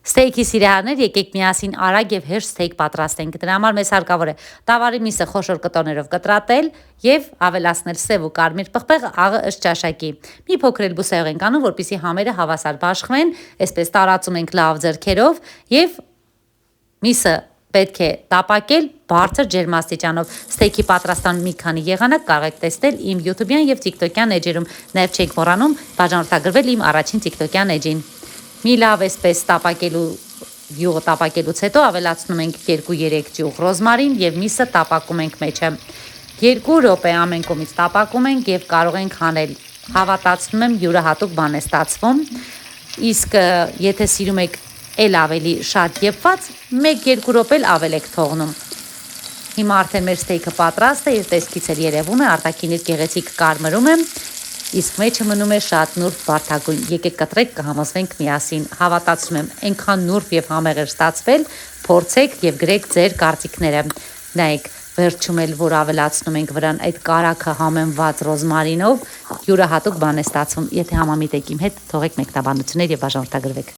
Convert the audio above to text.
Ստեյքի սիրահարներ, եկեք միասին արագ եւ հեշտ ստեյք պատրաստենք։ Դրա համար մեզ հարկավոր է տավարի միսը խոշոր կտորներով կտրատել եւ ավելացնել սև ու կարմիր պղպեղ աղը ըստ ճաշակի։ Մի փոքր էլ բուսայող ենք անում, որպեսզի համերը հավասար բաշխվեն, այսպես տարածում ենք լավ ձեռքերով եւ միսը պետք է տապակել բարձր ջերմաստիճանով։ Ստեյքի պատրաստման մի քանի եղանակ կարող եք տեսնել իմ YouTube-յան եւ TikTok-յան էջերում։ Նաեւ չեք մոռանում բաժանորդագրվել իմ առաջին TikTok-յան էջին։ Մի լավ էսպես յուղը տապակելուց հետո ավելացնում ենք 2-3 ճյուղ ռոզմարին եւ միսը տապակում ենք մեջը։ 2 րոպե ամեն կողմից տապակում ենք եւ կարող ենք հանել։ Հավատացնում եմ յուրահատուկ բան է ստացվում։ Իսկ եթե սիրում եք էլ ավելի շատ եփված, 1-2 րոպե ավել եք թողնում։ Հիմա արդեն մեր ստեյքը պատրաստ է, եւ տեսքից էլ երևում է արտաքինից գեղեցիկ կարմրում է, իսկ մեջը մնում է շատ նուրբ վարդագույն։ Եկեք կտրեք, կհամոզվենք միասին։ Հավատացնում եմ, այնքան նուրբ եւ համեղ է ստացվել, փորձեք եւ գրեք ձեր կարծիքները։ Նայեք, վերջում էլ որ ավելացնում ենք վրան այդ կարագը համեմված ռոզմարինով, յուրահատուկ բան է ստացվում։ Եթե համամիտ եք իմ հետ, թողեք մեկնաբանություններ եւ բաժանորդագրվեք։